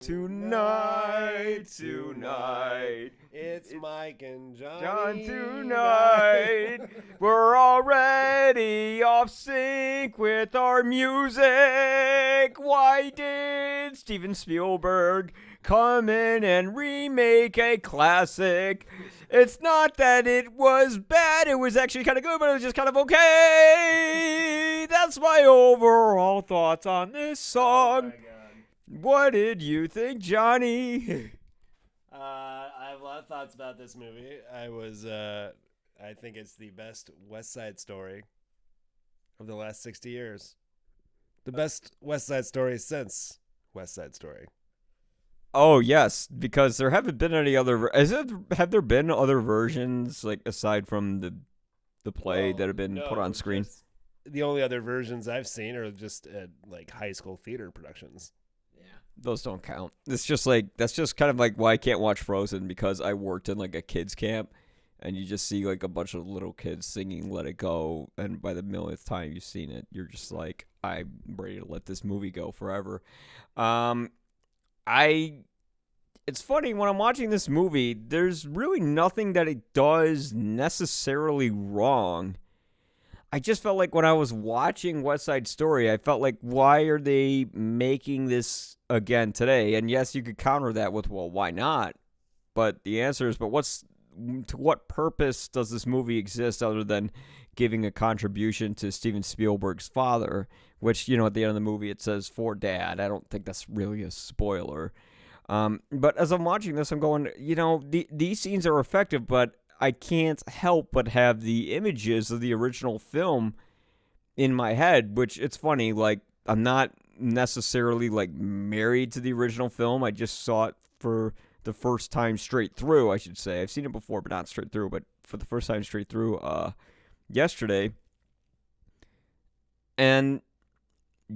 Tonight, It's Mike and John Johnny. tonight. We're already off sync with our music. Why did Steven Spielberg come in and remake a classic? It's not that it was bad, it was actually kind of good, but it was just kind of okay. That's my overall thoughts on this song. Oh my God. What did you think, Johnny? I have a lot of thoughts about this movie. I think it's the best West Side Story of the last 60 years. The best West Side Story since West Side Story. Oh yes, because there haven't been any other. Have there been other versions like aside from the play that have been put on screen? The only other versions I've seen are just like high school theater productions. Those don't count. It's just like that's just kind of like why I can't watch Frozen because I worked in like a kids camp, and you just see like a bunch of little kids singing "Let It Go," and by the millionth time you've seen it, you're just like, I'm ready to let this movie go forever. It's funny when I'm watching this movie. There's really nothing that it does necessarily wrong. I just felt like when I was watching West Side Story, I felt like, why are they making this again today? And yes, you could counter that with, well, why not? But the answer is, to what purpose does this movie exist other than giving a contribution to Steven Spielberg's father, which, at the end of the movie it says, for dad. I don't think that's really a spoiler. But as I'm watching this, I'm going, these scenes are effective, but I can't help but have the images of the original film in my head, which it's funny, like I'm not necessarily like married to the original film. I just saw it for the first time straight through, I should say. I've seen it before, but not straight through, but for the first time straight through yesterday. And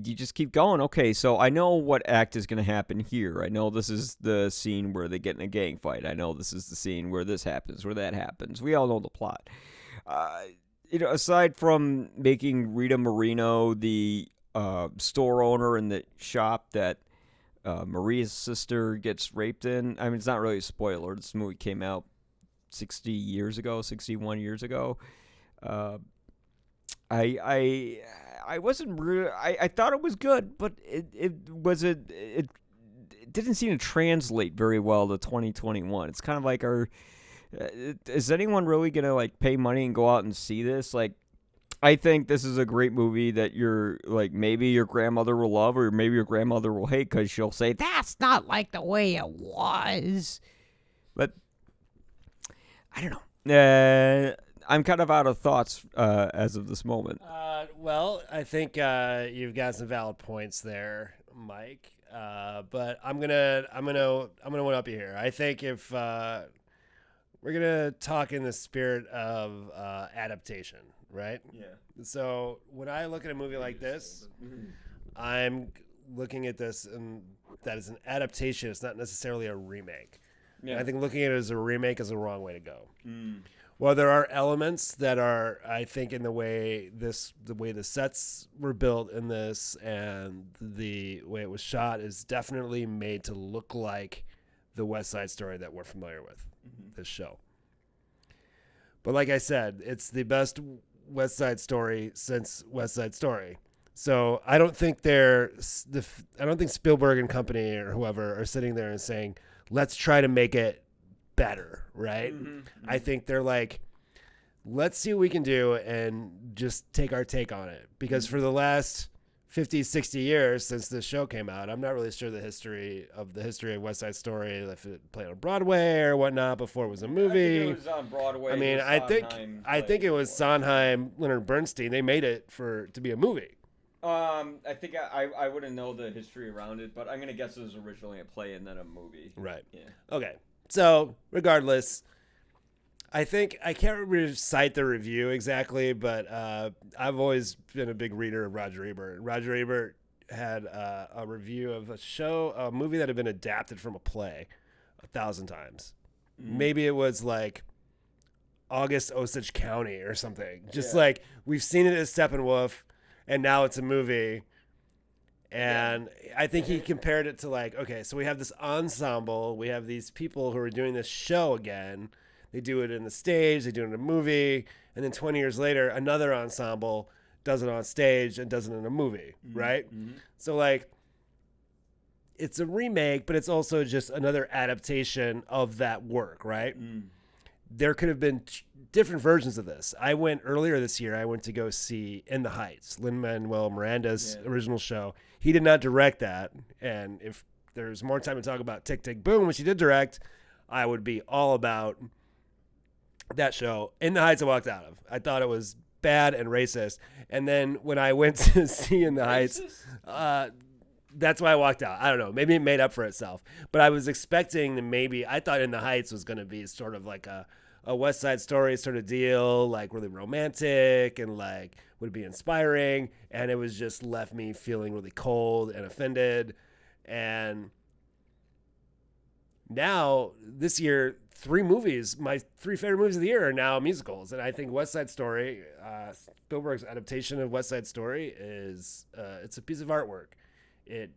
you just keep going. Okay, so I know what act is going to happen here. I know this is the scene where they get in a gang fight. I know this is the scene where this happens, where that happens. We all know the plot. Aside from making Rita Moreno the store owner in the shop that Maria's sister gets raped in. I mean, it's not really a spoiler. This movie came out 61 years ago. I wasn't really. I thought it was good, but it didn't seem to translate very well to 2021. It's kind of like, is anyone really gonna like pay money and go out and see this? Like, I think this is a great movie that maybe your grandmother will love or maybe your grandmother will hate because she'll say that's not like the way it was. But I don't know. I'm kind of out of thoughts as of this moment. Well, I think you've got some valid points there, Mike. But I'm gonna one up you here. I think if we're gonna talk in the spirit of adaptation, right? Yeah. So when I look at a movie like this, I'm looking at this and that is an adaptation. It's not necessarily a remake. Yeah. I think looking at it as a remake is the wrong way to go. Well, there are elements that are, I think, in the way the sets were built in this and the way it was shot is definitely made to look like the West Side Story that we're familiar with, this show. But like I said, it's the best West Side Story since West Side Story. So I don't think Spielberg and company or whoever are sitting there and saying, let's try to make it better, right? I think they're like, let's see what we can do and just take our take on it. Because for the last 50, 60 years since this show came out, I'm not really sure the history of West Side Story, if it played on Broadway or whatnot before it was a movie. I think it was on Broadway. I mean, I think it was Sondheim, Leonard Bernstein. They made it to be a movie. I think I wouldn't know the history around it, but I'm gonna guess it was originally a play and then a movie. Right. Yeah. Okay. So, regardless, I think I can't recite the review exactly, but I've always been a big reader of Roger Ebert. Roger Ebert had a review of a movie that had been adapted from a play 1,000 times. Maybe it was like August Osage County or something. Just like we've seen it as Steppenwolf, and now it's a movie. And I think he compared it to like, okay, so we have this ensemble, we have these people who are doing this show again. They do it in the stage, they do it in a movie, and then 20 years later, another ensemble does it on stage and does it in a movie, right? So like, it's a remake, but it's also just another adaptation of that work, right? There could have been different versions of this. I went earlier this year, I went to go see In the Heights, Lin-Manuel Miranda's original show. He did not direct that. And if there's more time to talk about Tick, Tick, Boom, which he did direct, I would be all about that show. In the Heights I walked out of. I thought it was bad and racist. And then when I went to see In the Heights, that's why I walked out. I don't know. Maybe it made up for itself. But I was expecting that I thought In the Heights was going to be sort of like a West Side Story sort of deal, like really romantic and like would be inspiring. And it was just left me feeling really cold and offended. And now this year, my 3 favorite movies of the year are now musicals. And I think West Side Story, Spielberg's adaptation of West Side Story it's a piece of artwork. It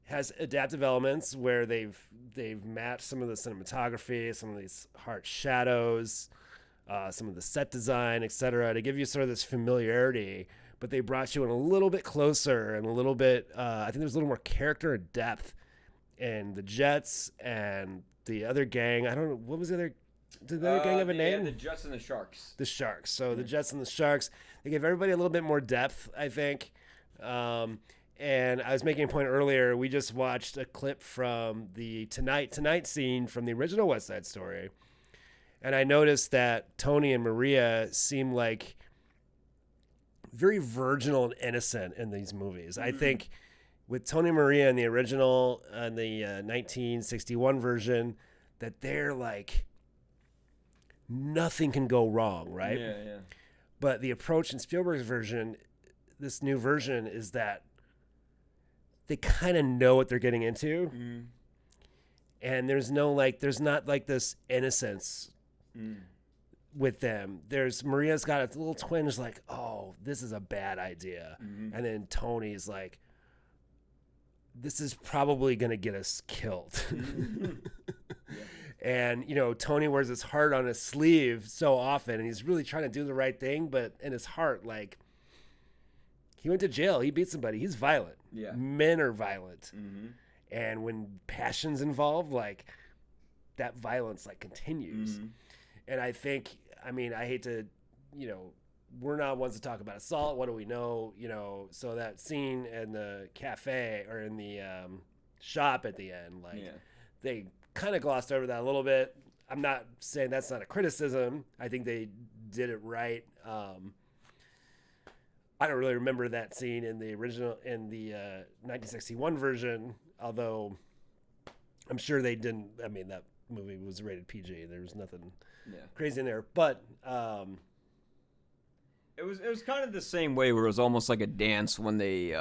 has adaptive elements where they've matched some of the cinematography, some of these harsh shadows, some of the set design, etc., to give you sort of this familiarity. But they brought you in a little bit closer and a little bit. I think there's a little more character and depth. And the Jets and the other gang. I don't know what was the other. Did the other gang have a name? The Jets and the Sharks. The Sharks. So the Jets and the Sharks. They gave everybody a little bit more depth, I think. And I was making a point earlier. We just watched a clip from the Tonight scene from the original West Side Story, and I noticed that Tony and Maria seem like very virginal and innocent in these movies. I think with Tony and Maria in the original and the 1961 version, that they're like nothing can go wrong, right? Yeah. But the approach in Spielberg's version, this new version, is that they kind of know what they're getting into. And there's not like this innocence with them. Maria's got a little twinge like, oh, this is a bad idea. And then Tony's like, this is probably going to get us killed. And, Tony wears his heart on his sleeve so often, and he's really trying to do the right thing, but in his heart, like, he went to jail. He beat somebody. He's violent. Yeah. Men are violent. And when passion's involved, like, that violence, like, continues. And I think, I hate to, we're not ones to talk about assault. What do we know? So that scene in the cafe or in the shop at the end, like, they kind of glossed over that a little bit. I'm not saying that's not a criticism. I think they did it right. I don't really remember that scene in the 1961 version, although I'm sure they didn't. That movie was rated PG. There was nothing crazy in there, but it was kind of the same way where it was almost like a dance when they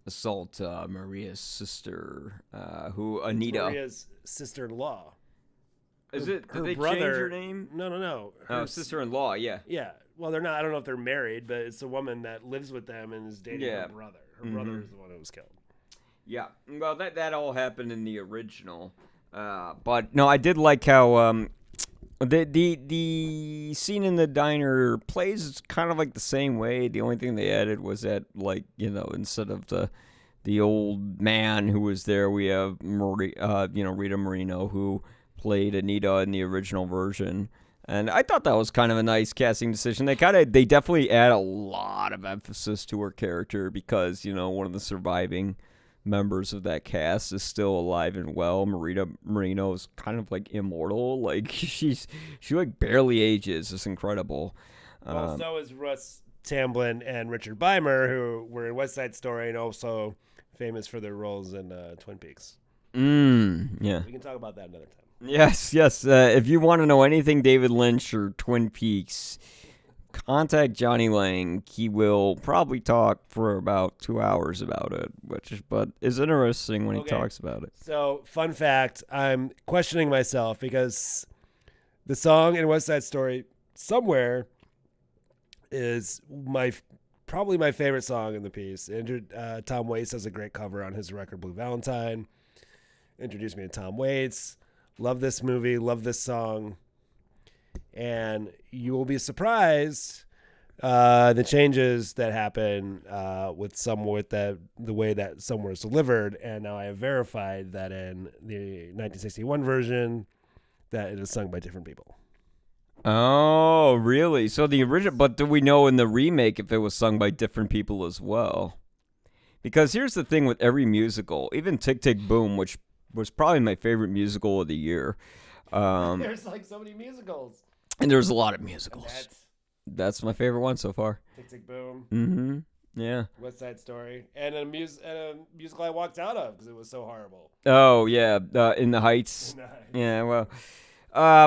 assault Maria's sister, Anita. Maria's sister-in-law. Is it? Did her they brother, change her name? No. Her sister-in-law. Yeah. Yeah. Well, they're not. I don't know if they're married, but it's a woman that lives with them and is dating her brother. Her brother is the one who was killed. Yeah. Well, that all happened in the original, but no, I did like how the scene in the diner plays kind of like the same way. The only thing they added was that, like, instead of the old man who was there, we have Rita Moreno, who played Anita in the original version. And I thought that was kind of a nice casting decision. They definitely add a lot of emphasis to her character because, one of the surviving members of that cast is still alive and well. Rita Moreno is kind of like immortal. Like she like barely ages. It's incredible. Well, so is Russ Tamblyn and Richard Beimer, who were in West Side Story and also famous for their roles in Twin Peaks. Yeah. We can talk about that another time. Yes. If you want to know anything David Lynch or Twin Peaks, contact Johnny Lange. He will probably talk for about 2 hours about it, but is interesting when he talks about it. So, fun fact, I'm questioning myself because the song in West Side Story, Somewhere, is probably my favorite song in the piece. Tom Waits has a great cover on his record Blue Valentine. Introduced me to Tom Waits. Love this movie. Love this song. And you will be surprised the changes that happen with the way that Somewhere is delivered. And now I have verified that in the 1961 version that it is sung by different people. Oh, really? So the original, but do we know in the remake if it was sung by different people as well? Because here's the thing with every musical, even Tick, Tick, Boom, which was probably my favorite musical of the year. There's like so many musicals. And there's a lot of musicals. That's my favorite one so far. Tick, Tick, Boom. Mm-hmm. Yeah. West Side Story. And a musical I walked out of because it was so horrible. Oh, yeah. In the Heights. Yeah, well...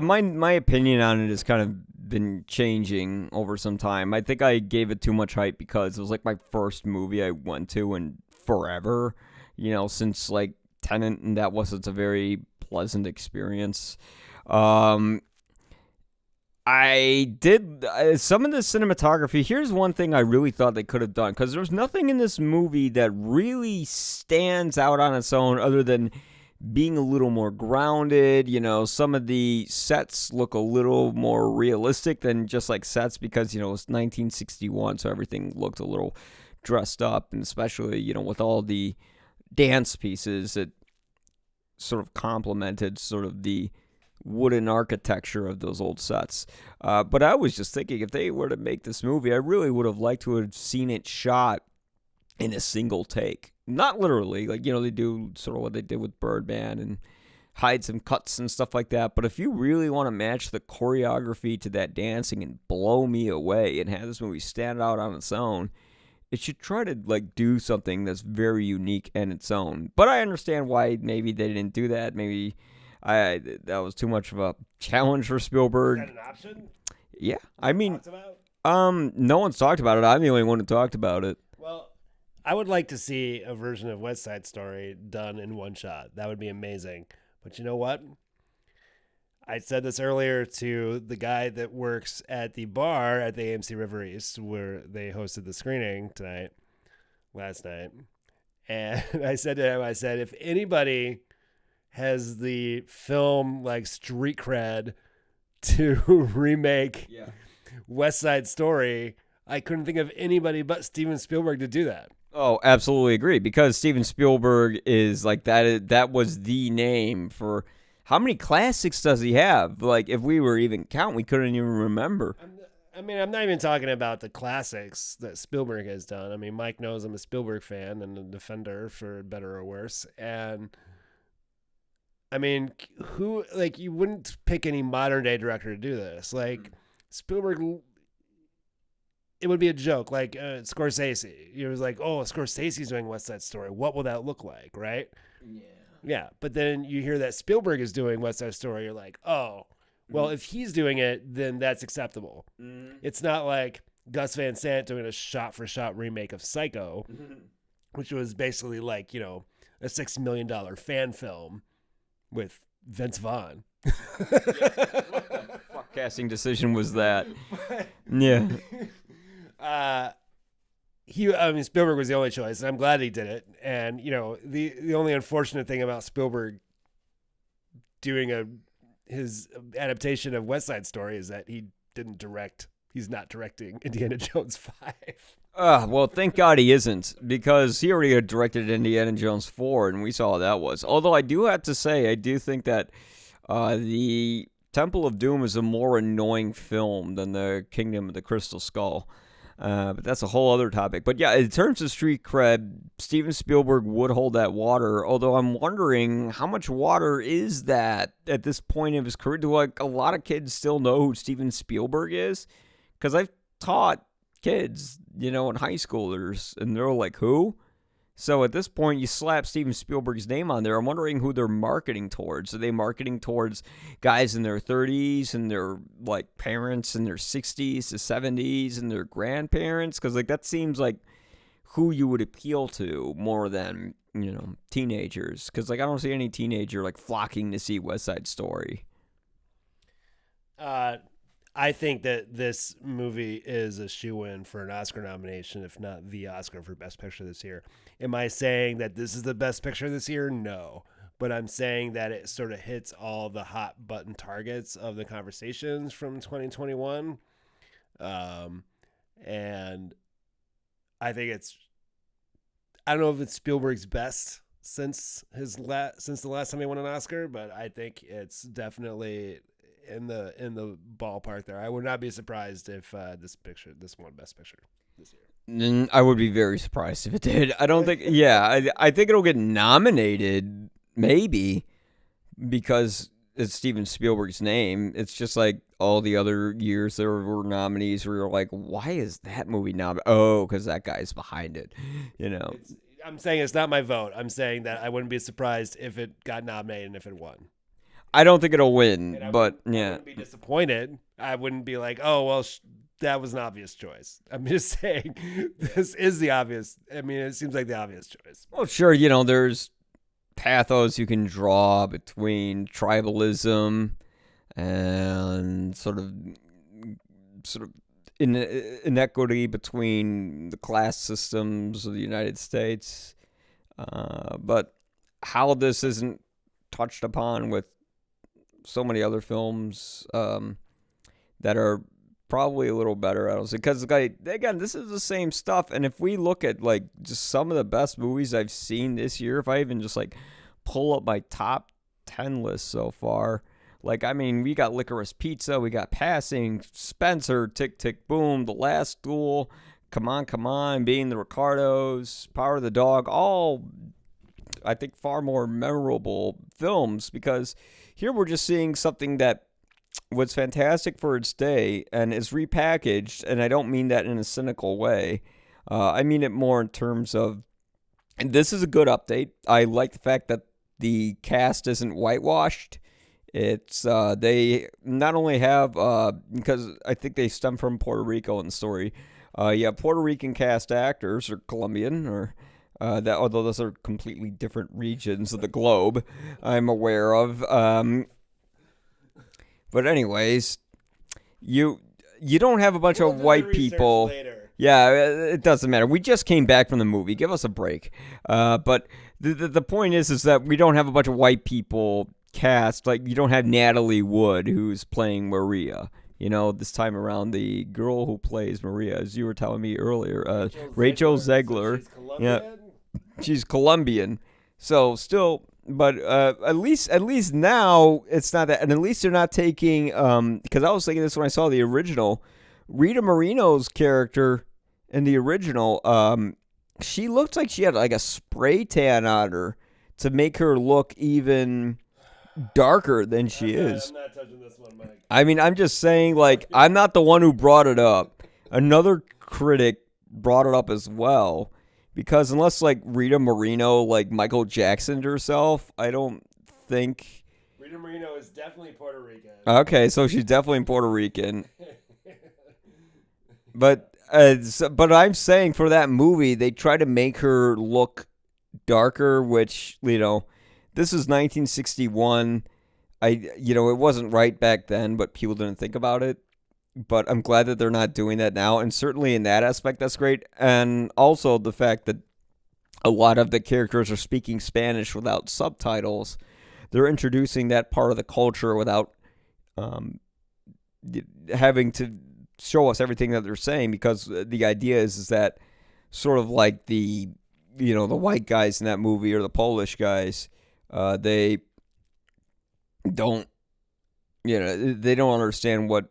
my opinion on it has kind of been changing over some time. I think I gave it too much hype because it was like my first movie I went to in forever, since like Tenet, and that wasn't a very pleasant experience. I did some of the cinematography. Here's one thing I really thought they could have done, because there's nothing in this movie that really stands out on its own other than being a little more grounded. Some of the sets look a little more realistic than just like sets because, it's 1961, so everything looked a little dressed up, and especially, with all the dance pieces that sort of complemented sort of the wooden architecture of those old sets. But I was just thinking, if they were to make this movie, I really would have liked to have seen it shot in a single take. Not literally, like, they do sort of what they did with Birdman and hide some cuts and stuff like that. But if you really want to match the choreography to that dancing and blow me away and have this movie stand out on its own, it should try to, like, do something that's very unique and its own. But I understand why maybe they didn't do that. Maybe that was too much of a challenge for Spielberg. Is that an option? Yeah. I mean, no one's talked about it. I'm the only one who talked about it. Well, I would like to see a version of West Side Story done in one shot. That would be amazing. But you know what? I said this earlier to the guy that works at the bar at the AMC River East where they hosted the screening last night. And I said to him, if anybody has the film like street cred to remake West Side Story, I couldn't think of anybody but Steven Spielberg to do that. Oh, absolutely agree. Because Steven Spielberg is like that was the name for how many classics does he have? Like, if we were even counting, we couldn't even remember. I'm not even talking about the classics that Spielberg has done. I mean, Mike knows I'm a Spielberg fan and a defender for better or worse. And I mean, you wouldn't pick any modern day director to do this. Like, Spielberg, it would be a joke, like Scorsese. It was like, oh, Scorsese's doing West Side Story. What will that look like, right? Yeah. But then you hear that Spielberg is doing West Side Story. You're like, oh, well, if he's doing it, then that's acceptable. It's not like Gus Van Sant doing a shot-for-shot remake of Psycho, which was basically like, a $6 million fan film with Vince Vaughn. What the fuck casting decision was that? Yeah. Spielberg was the only choice, and I'm glad he did it. And the only unfortunate thing about Spielberg doing his adaptation of West Side Story is that he didn't direct. He's not directing Indiana Jones 5. Well, thank God he isn't, because he already had directed Indiana Jones 4, and we saw how that was. Although I do have to say, I do think that the Temple of Doom is a more annoying film than the Kingdom of the Crystal Skull. But that's a whole other topic. But yeah, in terms of street cred, Steven Spielberg would hold that water. Although I'm wondering how much water is that at this point of his career? Do a lot of kids still know who Steven Spielberg is? Because I've taught kids, in high schoolers, and they're like, who? So at this point, you slap Steven Spielberg's name on there. I'm wondering who they're marketing towards. Are they marketing towards guys in their 30s and their parents in their 60s to 70s and their grandparents? Because that seems like who you would appeal to more than teenagers. Because I don't see any teenager flocking to see West Side Story. I I think that this movie is a shoo-in for an Oscar nomination, if not the Oscar for Best Picture this year. Am I saying that this is the best picture this year? No. But I'm saying that it sort of hits all the hot button targets of the conversations from 2021. And I think I don't know if it's Spielberg's best since the last time he won an Oscar, but I think it's definitely in the ballpark there. I would not be surprised if this won Best Picture this year. I would be very surprised if it did. I don't think. Yeah, I think it'll get nominated, maybe, because it's Steven Spielberg's name. It's just like all the other years there were nominees where you're like, why is that movie nominated? Oh, because that guy's behind it. I'm saying it's not my vote. I'm saying that I wouldn't be surprised if it got nominated and if it won. I don't think it'll win, but yeah. I wouldn't be disappointed. I wouldn't be like, oh, well, that was an obvious choice. I'm just saying this is the obvious. I mean, it seems like the obvious choice. Well, sure, there's pathos you can draw between tribalism and sort of inequity between the class systems of the United States. But how this isn't touched upon with so many other films that are probably a little better, I don't say, because again, this is the same stuff. And if we look at like just some of the best movies I've seen this year, if I even just like pull up my top 10 list so far, like, I mean, we got Licorice Pizza, we got Passing, Spencer, Tick Tick Boom, The Last Duel, Come On, Being the Ricardos, Power of the Dog, all I think far more memorable films, because here we're just seeing something that was fantastic for its day and is repackaged, and I don't mean that in a cynical way. I mean it more in terms of, and this is a good update. I like the fact that the cast isn't whitewashed. It's they not only have because I think they stem from Puerto Rico in the story. Puerto Rican cast actors or Colombian or that, although those are completely different regions of the globe, I'm aware of. But anyways, you don't have a bunch of white people. Later. Yeah, it doesn't matter. We just came back from the movie. Give us a break. But the point is that we don't have a bunch of white people cast. Like, you don't have Natalie Wood, who's playing Maria. This time around, the girl who plays Maria, as you were telling me earlier, Rachel Zegler. So she's Colombian? Yeah, she's Colombian. So still, but at least now it's not that, and at least they're not taking. Because I was thinking this when I saw the original, Rita Moreno's character in the original. She looked like she had like a spray tan on her to make her look even darker than she is. I'm not touching this one, Mike. I mean, I'm just saying, like, I'm not the one who brought it up. Another critic brought it up as well. Because unless, like, Rita Moreno, like, Michael Jacksoned herself, I don't think... Rita Moreno is definitely Puerto Rican. Okay, so she's definitely Puerto Rican. But I'm saying for that movie, they try to make her look darker, which, this is 1961. It wasn't right back then, but people didn't think about it. But I'm glad that they're not doing that now. And certainly in that aspect, that's great. And also the fact that a lot of the characters are speaking Spanish without subtitles. They're introducing that part of the culture without having to show us everything that they're saying, because the idea is that sort of like the white guys in that movie or the Polish guys, they don't understand what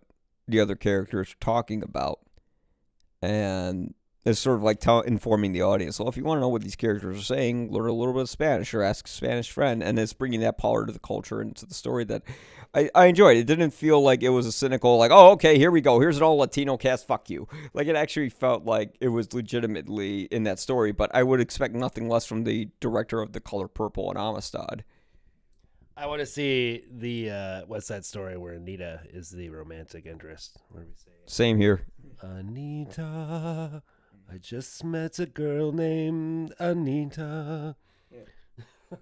the other characters are talking about, and it's sort of like informing the audience. Well, if you want to know what these characters are saying, learn a little bit of Spanish or ask a Spanish friend, and it's bringing that part of the culture into the story that I enjoyed. It didn't feel like it was a cynical, like, oh, okay, here we go, here's an all Latino cast, fuck you. Like, it actually felt like it was legitimately in that story, but I would expect nothing less from the director of The Color Purple and Amistad. I want to see the West Side Story where Anita is the romantic interest. What do we say? Same here. Anita, I just met a girl named Anita.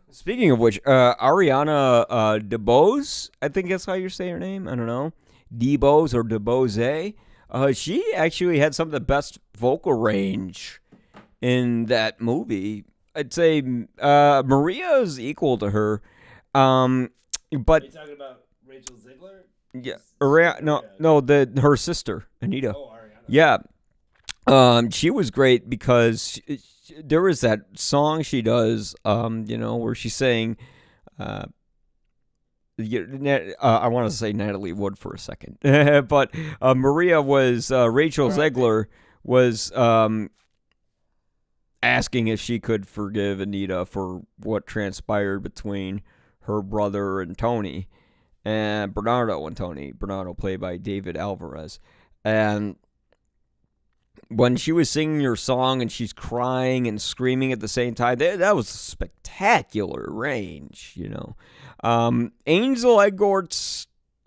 Speaking of which, Ariana DeBose, I think that's how you say her name. I don't know. DeBose, she actually had some of the best vocal range in that movie. I'd say Maria is equal to her. But Are you talking about Rachel Ziegler? yeah, her sister Anita. Oh, Ariana. Yeah, she was great because there was that song she does, where she's saying, I want to say Natalie Wood for a second, but Maria was Rachel Zegler was asking if she could forgive Anita for what transpired between her brother and Tony, and Bernardo and Tony. Bernardo played by David Alvarez, and when she was singing her song and she's crying and screaming at the same time, that was a spectacular range, Ansel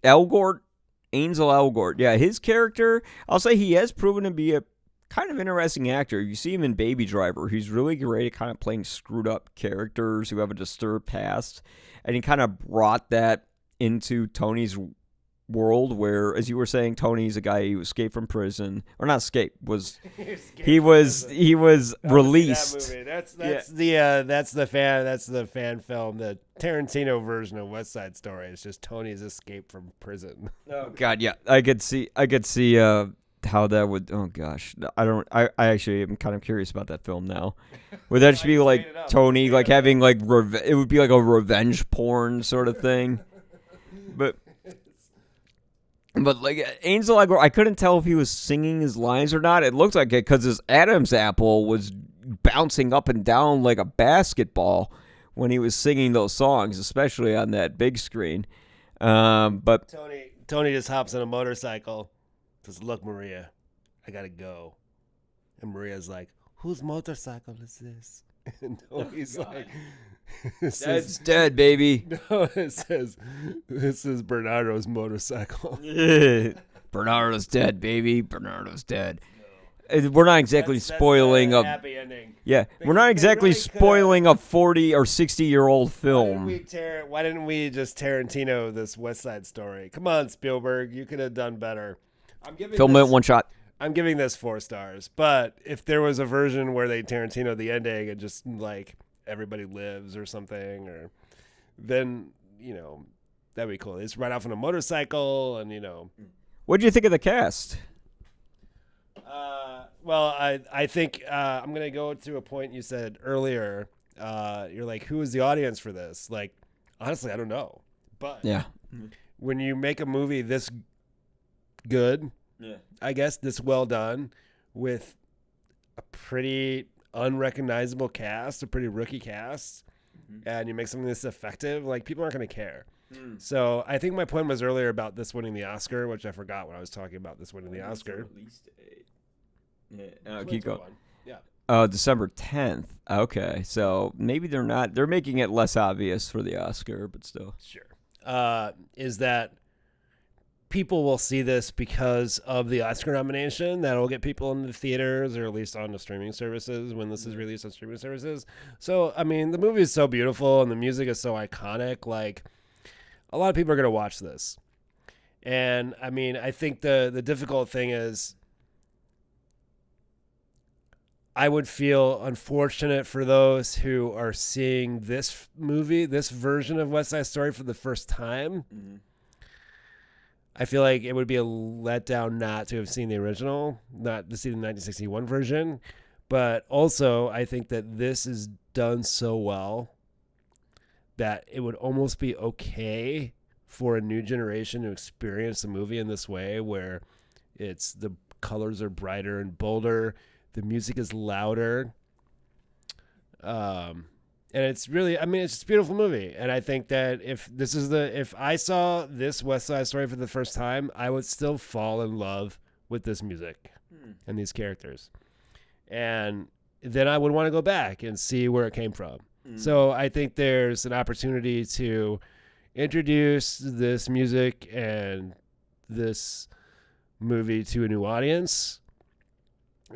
Elgort, yeah, his character, I'll say he has proven to be a kind of interesting actor. You see him in Baby Driver. He's really great at kind of playing screwed up characters who have a disturbed past, and he kind of brought that into Tony's world, where, as you were saying, Tony's a guy who escaped from prison, or not escaped, he was released. That's the fan film, the Tarantino version of West Side Story. It's just Tony's escape from prison. Oh God, yeah, I could see how that would. Oh gosh, I actually am kind of curious about that film now. Would that just be like Tony like having like it would be like a revenge porn sort of thing, but like Ansel Elgort, I couldn't tell if he was singing his lines or not. It looked like it because his Adam's apple was bouncing up and down like a basketball when he was singing those songs, especially on that big screen. But Tony just hops on a motorcycle. Says, "Look, Maria, I gotta go." And Maria's like, "Whose motorcycle is this?" And Tony's like, "That's dead, baby." No, it says, "This is Bernardo's motorcycle." Bernardo's dead, baby. Bernardo's dead. No. We're not exactly spoiling a happy ending. Yeah, we're not exactly spoiling a 40 or 60-year-old film. Why didn't we just Tarantino this West Side Story? Come on, Spielberg, you could have done better. Film it one shot. I'm giving this 4 stars, but if there was a version where they Tarantino the ending and just like everybody lives or something, or then that'd be cool. They just ride off on a motorcycle and What did you think of the cast? Well, I think I'm gonna go to a point you said earlier. You're like, who is the audience for this? Like, honestly, I don't know. But yeah, when you make a movie this good, I guess this well done, with a pretty unrecognizable cast, a pretty rookie cast, and you make something this effective, like people aren't going to care. So I think my point was earlier about this winning the Oscar, which I forgot when I was talking about this winning the Oscar. Keep going. Yeah. December 10th. Okay, so maybe they're making it less obvious for the Oscar, but still. Sure. Is that people will see this because of the Oscar nomination. That'll get people in the theaters, or at least on the streaming services when this is released on streaming services. So, I mean, the movie is so beautiful and the music is so iconic. Like, a lot of people are going to watch this. And, I mean, I think the difficult thing is I would feel unfortunate for those who are seeing this movie, this version of West Side Story for the first time. Mm-hmm. I feel like it would be a letdown not to have seen the original, not to see the 1961 version. But also, I think that this is done so well that it would almost be okay for a new generation to experience the movie in this way, where the colors are brighter and bolder, the music is louder, and it's really, I mean, it's just a beautiful movie. And I think that if I saw this West Side Story for the first time, I would still fall in love with this music and these characters. And then I would want to go back and see where it came from. So I think there's an opportunity to introduce this music and this movie to a new audience.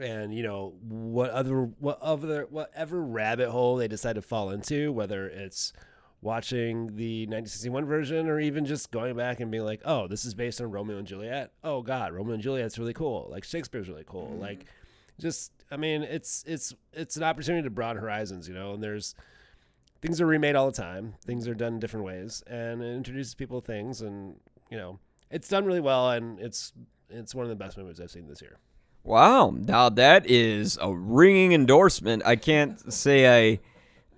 And, whatever rabbit hole they decide to fall into, whether it's watching the 1961 version, or even just going back and being like, oh, this is based on Romeo and Juliet. Oh God, Romeo and Juliet's really cool. Like Shakespeare's really cool. Mm-hmm. Like, just, I mean, it's an opportunity to broaden horizons, and there's things are remade all the time. Things are done in different ways, and it introduces people to things, and it's done really well, and it's one of the best movies I've seen this year. Wow, now that is a ringing endorsement. I can't say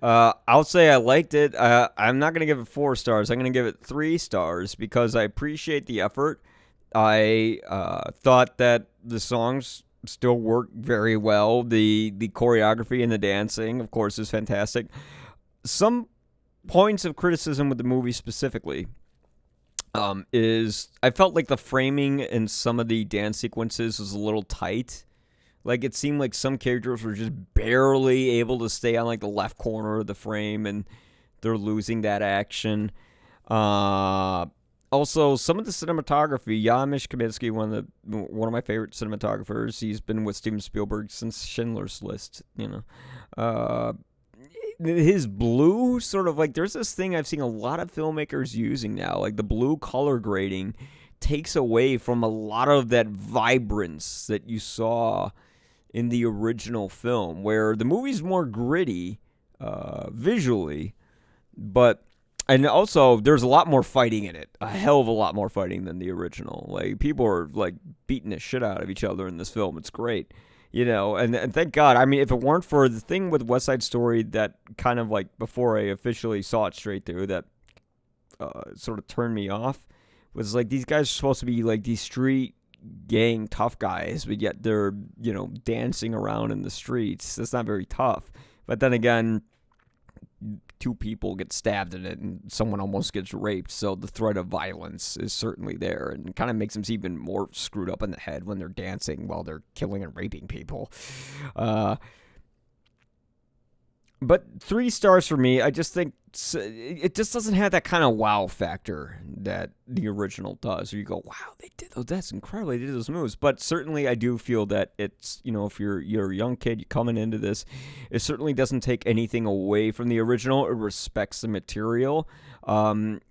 I'll say I liked it. I'm not going to give it 4 stars. I'm going to give it 3 stars because I appreciate the effort. I thought that the songs still work very well. The choreography and the dancing, of course, is fantastic. Some points of criticism with the movie specifically is I felt like the framing in some of the dance sequences was a little tight. Like, it seemed like some characters were just barely able to stay on, like, the left corner of the frame, and they're losing that action. Also, some of the cinematography, Yamish Kaminsky, one of my favorite cinematographers. He's been with Steven Spielberg since Schindler's List, his blue sort of, like, there's this thing I've seen a lot of filmmakers using now, like the blue color grading takes away from a lot of that vibrance that you saw in the original film, where the movie's more gritty visually, and also there's a lot more fighting in it, a hell of a lot more fighting than the original. Like, people are like beating the shit out of each other in this film. It's great. And thank God. I mean, if it weren't for the thing with West Side Story that kind of, like, before I officially saw it straight through, that sort of turned me off, was like, these guys are supposed to be like these street gang tough guys, but yet they're, dancing around in the streets. That's not very tough. But then again, 2 people get stabbed in it and someone almost gets raped, so the threat of violence is certainly there, and it kind of makes them even more screwed up in the head when they're dancing while they're killing and raping people. But 3 stars for me. I just think it just doesn't have that kind of wow factor that the original does. Or you go, wow, they did those. That's incredible. They did those moves. But certainly, I do feel that it's, if you're a young kid, you're coming into this, it certainly doesn't take anything away from the original. It respects the material.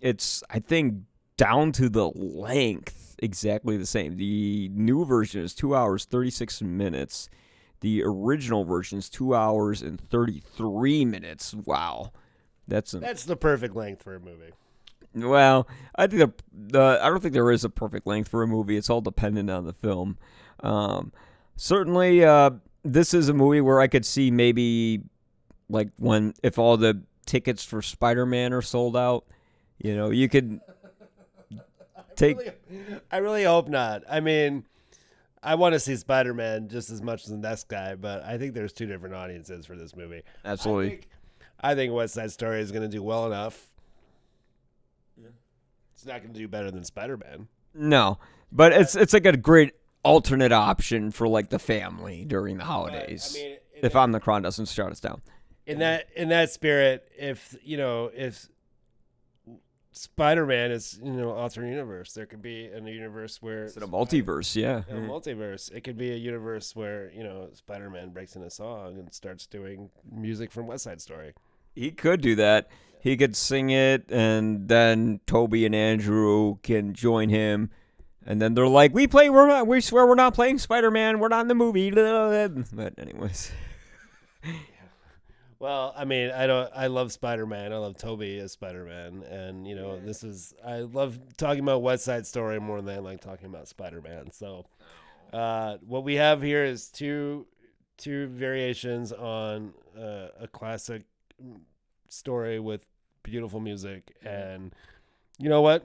It's, I think, down to the length, exactly the same. The new version is 2 hours, 36 minutes. The original version is 2 hours and 33 minutes. Wow. That's the perfect length for a movie. Well, I think I don't think there is a perfect length for a movie. It's all dependent on the film. Certainly, this is a movie where I could see maybe, like, if all the tickets for Spider-Man are sold out, you could take. I really hope not. I mean, I want to see Spider-Man just as much as the next guy, but I think there's 2 different audiences for this movie. Absolutely. I think West Side Story is going to do well enough. Yeah. It's not going to do better than Spider-Man. No, but it's like a great alternate option for, like, the family during the holidays. I mean, if Omicron doesn't shut us down. In that spirit, if Spider-Man is, alternate universe, there could be a universe where it's a multiverse, yeah. A multiverse. It could be a universe where, Spider-Man breaks into song and starts doing music from West Side Story. He could do that. He could sing it, and then Toby and Andrew can join him, and then they're like, we swear we're not playing Spider-Man, we're not in the movie. But anyways. Well, I mean, I love Spider-Man. I love Toby as Spider-Man, and I love talking about West Side Story more than I like talking about Spider-Man. So, what we have here is two variations on a classic story with beautiful music, and you know what?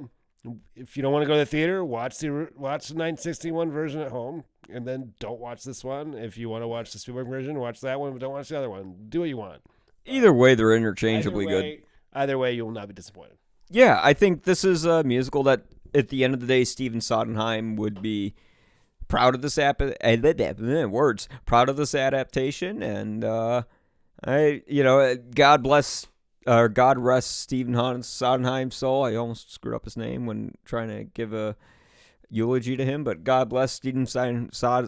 If you don't want to go to the theater, watch the 1961 version at home, and then don't watch this one. If you want to watch the Spielberg version, watch that one, but don't watch the other one. Do what you want. Either way, they're interchangeably good. Either way, you will not be disappointed. Yeah, I think this is a musical that, at the end of the day, Stephen Sondheim would be proud of this proud of this adaptation, and God rest Stephen Sondheim's soul. I almost screwed up his name when trying to give a eulogy to him, but God bless Stephen Sondheim. Oh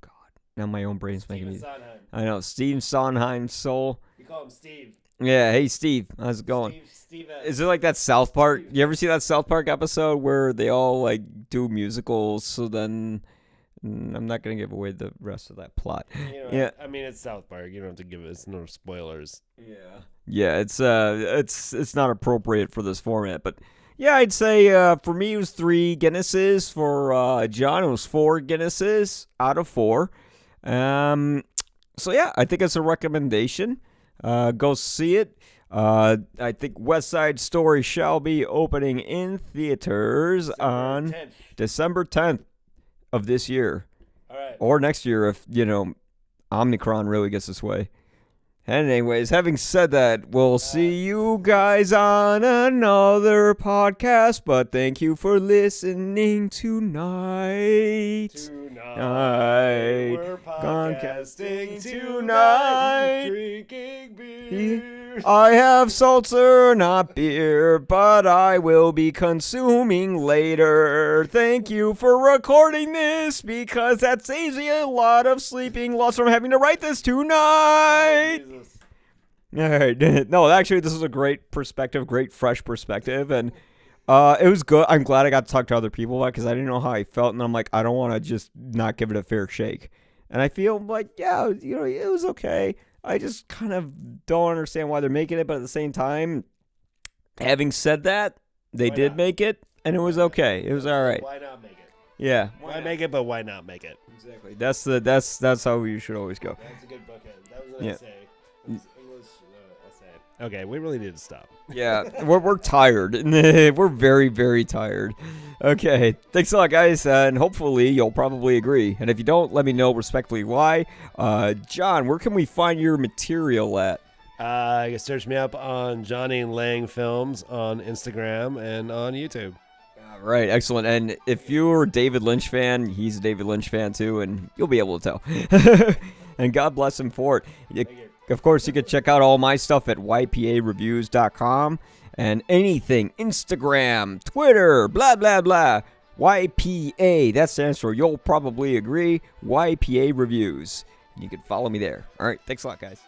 God, now my own brain's making me. Sondheim. I know Stephen Sondheim's soul. You call him Steve. Yeah, hey Steve, how's it going? Steve Is it like that South Park? You ever see that South Park episode where they all like do musicals? So then I'm not gonna give away the rest of that plot. Yeah, I mean, it's South Park. You don't have to give us no spoilers. yeah, it's not appropriate for this format, but yeah, I'd say for me it was 3 Guinnesses. For John, it was 4 Guinnesses out of 4. So yeah, I think it's a recommendation. Go see it. I think West Side Story shall be opening in theaters on December 10th of this year. All right. Or next year if, Omicron really gets this way. And anyways, having said that, we'll see you guys on another podcast. But thank you for listening tonight. We're podcasting tonight. Drinking beer. I have seltzer, not beer, but I will be consuming later. Thank you for recording this because that saves me a lot of sleeping loss from having to write this tonight. All right. No, actually, this is a great perspective, great fresh perspective, and it was good. I'm glad I got to talk to other people about it because I didn't know how I felt, and I'm like, I don't want to just not give it a fair shake. And I feel like, yeah, it was okay. I just kind of don't understand why they're making it, but at the same time, having said that, they did make it, and it was okay. It was all right. Why not make it? Yeah. Why make it, but why not make it? Exactly. That's how you should always go. That's a good bookend. That was an essay. It was essay. Okay, we really need to stop. Yeah, we're tired. We're very, very tired. Okay, thanks a lot, guys, and hopefully you'll probably agree. And if you don't, let me know respectfully why. John, where can we find your material at? You can search me up on Johnny Lange Films on Instagram and on YouTube. All right, excellent. And if you're a David Lynch fan, he's a David Lynch fan too, and you'll be able to tell. And God bless him for it. Of course, you can check out all my stuff at ypareviews.com and anything, Instagram, Twitter, blah, blah, blah. YPA, that stands for You'll Probably Agree, YPA Reviews. You can follow me there. All right, thanks a lot, guys.